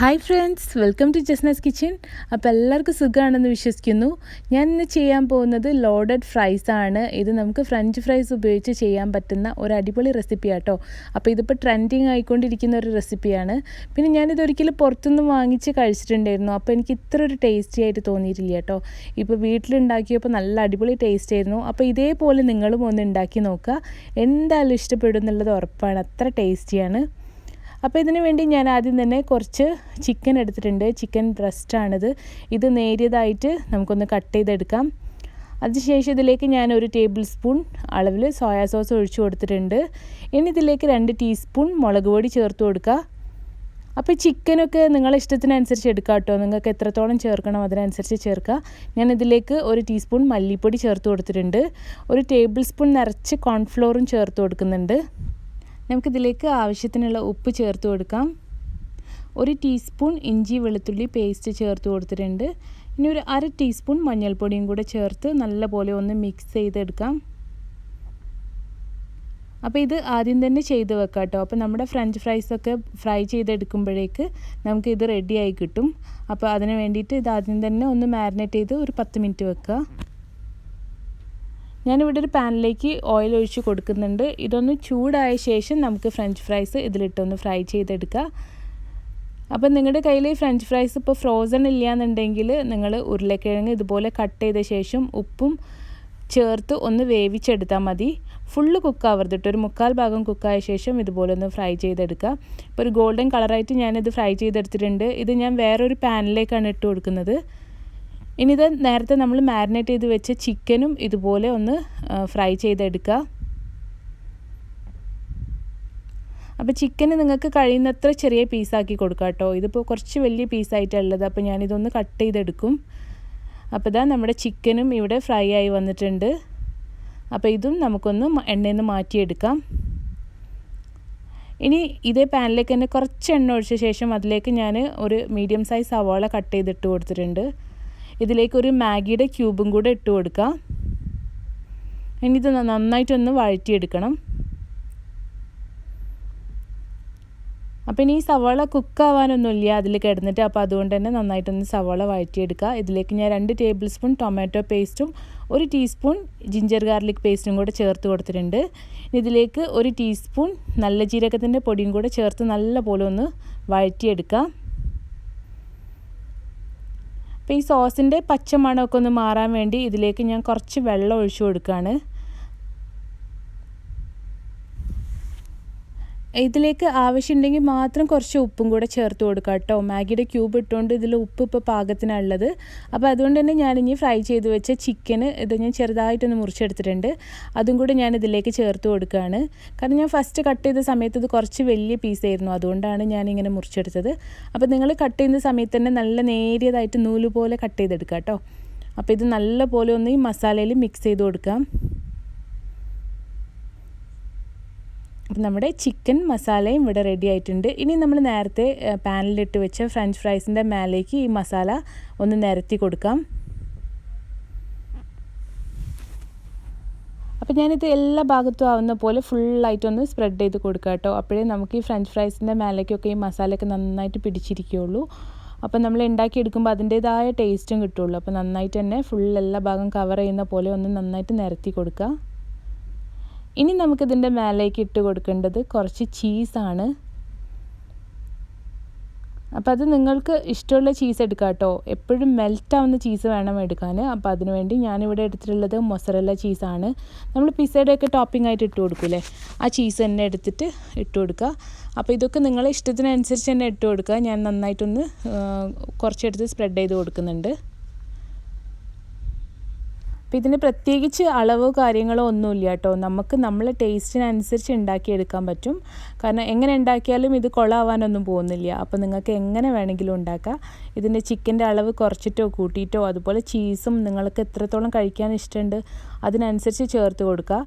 Hi friends, welcome to Jasna's kitchen. അപ്പോൾ എല്ലാവർക്കും സുഖമാണെന്ന് വിശ്വസിക്കുന്നു. ഞാൻ ഇന്ന് ചെയ്യാൻ പോകുന്നത് ലോഡഡ് ഫ്രൈസ് ആണ്. ഇത് നമുക്ക് ഫ്രഞ്ച് ഫ്രൈസ് ഉപയോഗിച്ച് ചെയ്യാൻ പറ്റുന്ന ഒരു അടിപൊളി റെസിപ്പി ആട്ടോ. അപ്പോൾ ഇതിപ്പോൾ ട്രെൻഡിങ് ആയിക്കൊണ്ടിരിക്കുന്ന ഒരു റെസിപ്പിയാണ്. പിന്നെ ഞാനിതൊരിക്കലും പുറത്തുനിന്ന് വാങ്ങിച്ച് കഴിച്ചിട്ടുണ്ടായിരുന്നു. അപ്പോൾ എനിക്ക് ഇത്ര ഒരു ടേസ്റ്റി ആയിട്ട് തോന്നിയിട്ടില്ല കേട്ടോ. ഇപ്പോൾ വീട്ടിലുണ്ടാക്കിയപ്പോൾ നല്ല അടിപൊളി ടേസ്റ്റ് ആയിരുന്നു. അപ്പോൾ ഇതേപോലെ നിങ്ങളും ഒന്ന് ഉണ്ടാക്കി നോക്കുക. എന്തായാലും ഇഷ്ടപ്പെടും എന്നുള്ളത് ഉറപ്പാണ്. അത്ര ടേസ്റ്റിയാണ്. അപ്പോൾ ഇതിനു വേണ്ടി ഞാൻ ആദ്യം തന്നെ കുറച്ച് ചിക്കൻ എടുത്തിട്ടുണ്ട്. ചിക്കൻ ബ്രസ്റ്റാണിത്. ഇത് നേരിയതായിട്ട് നമുക്കൊന്ന് കട്ട് ചെയ്തെടുക്കാം. അതിനുശേഷം ഇതിലേക്ക് ഞാൻ 1 ടേബിൾ സ്പൂൺ അളവിൽ സോയാ സോസ് ഒഴിച്ചു കൊടുത്തിട്ടുണ്ട്. ഇനി ഇതിലേക്ക് 2 ടീസ്പൂൺ മുളക് പൊടി ചേർത്ത് കൊടുക്കുക. അപ്പോൾ ചിക്കനൊക്കെ നിങ്ങളുടെ ഇഷ്ടത്തിനനുസരിച്ച് എടുക്കുക കേട്ടോ. നിങ്ങൾക്ക് എത്രത്തോളം ചേർക്കണം അതിനനുസരിച്ച് ചേർക്കുക. ഞാൻ ഇതിലേക്ക് 1 ടീസ്പൂൺ മല്ലിപ്പൊടി ചേർത്ത് കൊടുത്തിട്ടുണ്ട്. 1 ടേബിൾ സ്പൂൺ നിറച്ച് കോൺഫ്ലോറും ചേർത്ത് കൊടുക്കുന്നുണ്ട്. നമുക്കിതിലേക്ക് ആവശ്യത്തിനുള്ള ഉപ്പ് ചേർത്ത് കൊടുക്കാം. 1 ടീസ്പൂൺ ഇഞ്ചി വെളുത്തുള്ളി പേസ്റ്റ് ചേർത്ത് കൊടുത്തിട്ടുണ്ട്. ഇനി ഒരു 1/2 ടീസ്പൂൺ മഞ്ഞൾപ്പൊടിയും കൂടെ ചേർത്ത് നല്ലപോലെ ഒന്ന് മിക്സ് ചെയ്തെടുക്കാം. അപ്പോൾ ഇത് ആദ്യം തന്നെ ചെയ്ത് വെക്കാം കേട്ടോ. അപ്പോൾ നമ്മുടെ ഫ്രഞ്ച് ഫ്രൈസൊക്കെ ഫ്രൈ ചെയ്തെടുക്കുമ്പോഴേക്ക് നമുക്കിത് റെഡിയായി കിട്ടും. അപ്പോൾ അതിന് വേണ്ടിയിട്ട് ഇത് ആദ്യം തന്നെ ഒന്ന് മാരിനേറ്റ് ചെയ്ത് ഒരു 10 മിനിറ്റ് വെക്കുക. ഞാനിവിടെ ഒരു പാനിലേക്ക് ഓയിൽ ഒഴിച്ച് കൊടുക്കുന്നുണ്ട്. ഇതൊന്ന് ചൂടായ ശേഷം നമുക്ക് ഫ്രഞ്ച് ഫ്രൈസ് ഇതിലിട്ടൊന്ന് ഫ്രൈ ചെയ്തെടുക്കുക. അപ്പം നിങ്ങളുടെ കയ്യിൽ ഫ്രഞ്ച് ഫ്രൈസ് ഇപ്പോൾ ഫ്രോസൺ ഇല്ലയെന്നുണ്ടെങ്കിൽ നിങ്ങൾ ഉരുളക്കിഴങ്ങ് ഇതുപോലെ കട്ട് ചെയ്ത ശേഷം ഉപ്പും ചേർത്ത് ഒന്ന് വേവിച്ചെടുത്താൽ മതി. ഫുള്ള് കുക്കാവരുത് കേട്ടോ. ഒരു 1/4 ഭാഗം കുക്കായ ശേഷം ഇതുപോലെ ഒന്ന് ഫ്രൈ ചെയ്തെടുക്കുക. ഇപ്പോൾ ഒരു ഗോൾഡൻ കളറായിട്ട് ഞാനിത് ഫ്രൈ ചെയ്തെടുത്തിട്ടുണ്ട്. ഇത് ഞാൻ വേറൊരു പാനിലേക്കാണ് ഇട്ട് കൊടുക്കുന്നത്. ഇനി ഇത് നേരത്തെ നമ്മൾ മാരിനേറ്റ് ചെയ്ത് വെച്ച ചിക്കനും ഇതുപോലെ ഒന്ന് ഫ്രൈ ചെയ്തെടുക്കുക. അപ്പോൾ ചിക്കന് നിങ്ങൾക്ക് കഴിയുന്നത്ര ചെറിയ പീസാക്കി കൊടുക്കുക കേട്ടോ. ഇതിപ്പോൾ കുറച്ച് വലിയ പീസായിട്ടുള്ളത്. അപ്പോൾ ഞാനിതൊന്ന് കട്ട് ചെയ്തെടുക്കും. അപ്പോൾ ഇതാ നമ്മുടെ ചിക്കനും ഇവിടെ ഫ്രൈ ആയി വന്നിട്ടുണ്ട്. അപ്പോൾ ഇതും നമുക്കൊന്ന് എണ്ണയിൽ നിന്ന് മാറ്റിയെടുക്കാം. ഇനി ഇതേ പാനിലേക്ക് തന്നെ കുറച്ച് എണ്ണ ഒഴിച്ച ശേഷം അതിലേക്ക് ഞാൻ ഒരു മീഡിയം സൈസ് സവാള കട്ട് ചെയ്തിട്ട് കൊടുത്തിട്ടുണ്ട്. ഇതിലേക്ക് ഒരു മാഗിയുടെ ക്യൂബും കൂടെ ഇട്ട് കൊടുക്കുക. ഇനി ഇത് നന്നായിട്ടൊന്ന് വഴറ്റിയെടുക്കണം. അപ്പോൾ ഇനി ഈ സവാള കുക്കാവാനൊന്നുമില്ല അതിൽ കിടന്നിട്ട്. അപ്പോൾ അതുകൊണ്ട് തന്നെ നന്നായിട്ടൊന്ന് സവാള വഴറ്റിയെടുക്കുക. ഇതിലേക്ക് ഞാൻ 2 ടേബിൾ സ്പൂൺ ടൊമാറ്റോ പേസ്റ്റും 1 ടീസ്പൂൺ ജിഞ്ചർ ഗാർലിക് പേസ്റ്റും കൂടെ ചേർത്ത് കൊടുത്തിട്ടുണ്ട്. ഇതിലേക്ക് 1 ടീസ്പൂൺ നല്ല ജീരകത്തിൻ്റെ പൊടിയും കൂടെ ചേർത്ത് നല്ലപോലെ ഒന്ന് വഴറ്റിയെടുക്കുക. അപ്പോൾ ഈ സോസിൻ്റെ പച്ചമണമൊക്കെ ഒന്ന് മാറാൻ വേണ്ടി ഇതിലേക്ക് ഞാൻ കുറച്ച് വെള്ളം ഒഴിച്ചു കൊടുക്കുകയാണ്. ഇതിലേക്ക് ആവശ്യമുണ്ടെങ്കിൽ മാത്രം കുറച്ച് ഉപ്പും കൂടെ ചേർത്ത് കൊടുക്കുക കേട്ടോ. മാഗിയുടെ ക്യൂബ് ഇട്ടുകൊണ്ട് ഇതിൽ ഉപ്പ് ഇപ്പോൾ പാകത്തിനുള്ളത്. അപ്പോൾ അതുകൊണ്ട് തന്നെ ഞാനിനി ഫ്രൈ ചെയ്ത് വെച്ച ചിക്കന് ഇത് ഞാൻ ചെറുതായിട്ടൊന്ന് മുറിച്ചെടുത്തിട്ടുണ്ട്. അതും കൂടെ ഞാൻ ഇതിലേക്ക് ചേർത്ത് കൊടുക്കുകയാണ്. കാരണം ഞാൻ ഫസ്റ്റ് കട്ട് ചെയ്ത സമയത്ത് ഇത് കുറച്ച് വലിയ പീസായിരുന്നു. അതുകൊണ്ടാണ് ഞാനിങ്ങനെ മുറിച്ചെടുത്തത്. അപ്പോൾ നിങ്ങൾ കട്ട് ചെയ്യുന്ന സമയത്ത് തന്നെ നല്ല നേരിയതായിട്ട് നൂല് പോലെ കട്ട് ചെയ്തെടുക്കുക കേട്ടോ. അപ്പോൾ ഇത് നല്ല പോലെ ഒന്ന് ഈ മസാലയിൽ മിക്സ് ചെയ്ത് കൊടുക്കാം. അപ്പോൾ നമ്മുടെ ചിക്കൻ മസാലയും ഇവിടെ റെഡി ആയിട്ടുണ്ട്. ഇനി നമ്മൾ നേരത്തെ പാനിലിട്ട് വെച്ച ഫ്രഞ്ച് ഫ്രൈസിൻ്റെ മേലേക്ക് ഈ മസാല ഒന്ന് നിരത്തി കൊടുക്കാം. അപ്പോൾ ഞാനിത് എല്ലാ ഭാഗത്തും ആവുന്ന പോലെ ഫുള്ളായിട്ടൊന്ന് സ്പ്രെഡ് ചെയ്ത് കൊടുക്കാം കേട്ടോ. അപ്പോഴേ നമുക്ക് ഈ ഫ്രഞ്ച് ഫ്രൈസിൻ്റെ മേലേക്കൊക്കെ ഈ മസാലയൊക്കെ നന്നായിട്ട് പിടിച്ചിരിക്കുകയുള്ളൂ. അപ്പോൾ നമ്മൾ ഉണ്ടാക്കിയെടുക്കുമ്പോൾ അതിൻ്റേതായ ടേസ്റ്റും കിട്ടുള്ളൂ. അപ്പോൾ നന്നായിട്ട് തന്നെ ഫുൾ എല്ലാ ഭാഗം കവർ ചെയ്യുന്ന പോലെ ഒന്ന് നന്നായിട്ട് നിരത്തി കൊടുക്കുക. ഇനി നമുക്കിതിൻ്റെ മേലേക്ക് ഇട്ട് കൊടുക്കേണ്ടത് കുറച്ച് ചീസാണ്. അപ്പോൾ അത് നിങ്ങൾക്ക് ഇഷ്ടമുള്ള ചീസ് എടുക്കാം കേട്ടോ. എപ്പോഴും മെൽറ്റാവുന്ന ചീസ് വേണം എടുക്കാൻ. അപ്പോൾ അതിനുവേണ്ടി ഞാനിവിടെ എടുത്തിട്ടുള്ളത് മൊസറല്ല ചീസാണ്. നമ്മൾ പിസ്സയുടെയൊക്കെ ടോപ്പിംഗ് ആയിട്ട് ഇട്ട് കൊടുക്കൂലേ, ആ ചീസ് തന്നെ എടുത്തിട്ട് ഇട്ട് കൊടുക്കുക. അപ്പോൾ ഇതൊക്കെ നിങ്ങളെ ഇഷ്ടത്തിനനുസരിച്ച് തന്നെ ഇട്ട് കൊടുക്കുക. ഞാൻ നന്നായിട്ടൊന്ന് കുറച്ചെടുത്ത് സ്പ്രെഡ് ചെയ്ത് കൊടുക്കുന്നുണ്ട്. അപ്പോൾ ഇതിന് പ്രത്യേകിച്ച് അളവോ കാര്യങ്ങളോ ഒന്നുമില്ല കേട്ടോ. നമുക്ക് നമ്മളെ ടേസ്റ്റിനനുസരിച്ച് ഉണ്ടാക്കിയെടുക്കാൻ പറ്റും. കാരണം എങ്ങനെ ഉണ്ടാക്കിയാലും ഇത് കൊളാവാനൊന്നും പോകുന്നില്ല. അപ്പോൾ നിങ്ങൾക്ക് എങ്ങനെ വേണമെങ്കിലും ഉണ്ടാക്കാം. ഇതിൻ്റെ ചിക്കൻ്റെ അളവ് കുറച്ചിട്ടോ കൂട്ടിയിട്ടോ അതുപോലെ ചീസും നിങ്ങൾക്ക് എത്രത്തോളം കഴിക്കാൻ ഇഷ്ടമുണ്ട് അതിനനുസരിച്ച് ചേർത്ത് കൊടുക്കുക.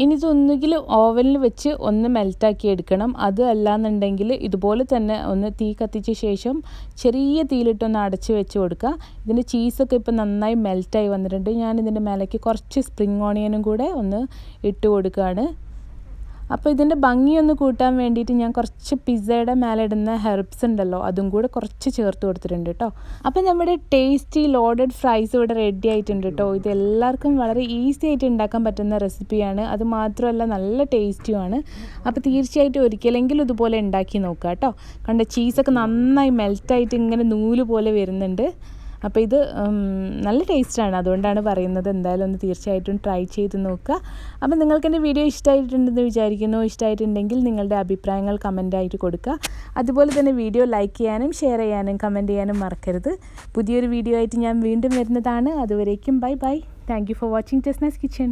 ഇനി ഇതൊന്നുകിൽ ഓവനിൽ വെച്ച് ഒന്ന് മെൽറ്റാക്കി എടുക്കണം. അത് അല്ലാന്നുണ്ടെങ്കിൽ ഇതുപോലെ തന്നെ ഒന്ന് തീ കത്തിച്ച ശേഷം ചെറിയ തീയിലിട്ടൊന്ന് അടച്ച് വെച്ച് കൊടുക്കുക. ഇതിൻ്റെ ചീസൊക്കെ ഇപ്പോൾ നന്നായി മെൽറ്റായി വന്നിട്ടുണ്ട്. ഞാൻ ഇതിൻ്റെ മേലേക്ക് കുറച്ച് സ്പ്രിംഗ് ഓണിയനും കൂടെ ഒന്ന് ഇട്ട് കൊടുക്കുകയാണ്. അപ്പോൾ ഇതിൻ്റെ ഭംഗിയൊന്ന് കൂട്ടാൻ വേണ്ടിയിട്ട് ഞാൻ കുറച്ച് പിസ്സയുടെ മേലെ ഇടുന്ന ഹെർബ്സ് ഉണ്ടല്ലോ അതും കൂടെ കുറച്ച് ചേർത്ത് കൊടുത്തിട്ടുണ്ട് കേട്ടോ. അപ്പോൾ നമ്മുടെ ടേസ്റ്റി ലോഡഡ് ഫ്രൈസ് ഇവിടെ റെഡി ആയിട്ടുണ്ട് കേട്ടോ. ഇത് എല്ലാവർക്കും വളരെ ഈസി ആയിട്ട് ഉണ്ടാക്കാൻ പറ്റുന്ന റെസിപ്പിയാണ്. അത് മാത്രമല്ല നല്ല ടേസ്റ്റിയുമാണ്. അപ്പോൾ തീർച്ചയായിട്ടും ഒരിക്കലെങ്കിലും ഇതുപോലെ ഉണ്ടാക്കി നോക്കുക കേട്ടോ. കണ്ട ചീസൊക്കെ നന്നായി മെൽറ്റായിട്ട് ഇങ്ങനെ നൂല് പോലെ വരുന്നുണ്ട്. അപ്പോൾ ഇത് നല്ല ടേസ്റ്റാണ്, അതുകൊണ്ടാണ് പറയുന്നത്. എന്തായാലും ഒന്ന് തീർച്ചയായിട്ടും ട്രൈ ചെയ്ത് നോക്കുക. അപ്പോൾ നിങ്ങൾക്ക് എൻ്റെ വീഡിയോ ഇഷ്ടമായിട്ടുണ്ടെന്ന് വിചാരിക്കുന്നു. ഇഷ്ടമായിട്ടുണ്ടെങ്കിൽ നിങ്ങളുടെ അഭിപ്രായങ്ങൾ കമൻറ്റായിട്ട് കൊടുക്കുക. അതുപോലെ തന്നെ വീഡിയോ ലൈക്ക് ചെയ്യാനും ഷെയർ ചെയ്യാനും കമൻറ്റ് ചെയ്യാനും മറക്കരുത്. പുതിയൊരു വീഡിയോ ആയിട്ട് ഞാൻ വീണ്ടും വരുന്നതാണ്. അതുവരേക്കും bye bye. Thank you for watching Jasna's kitchen.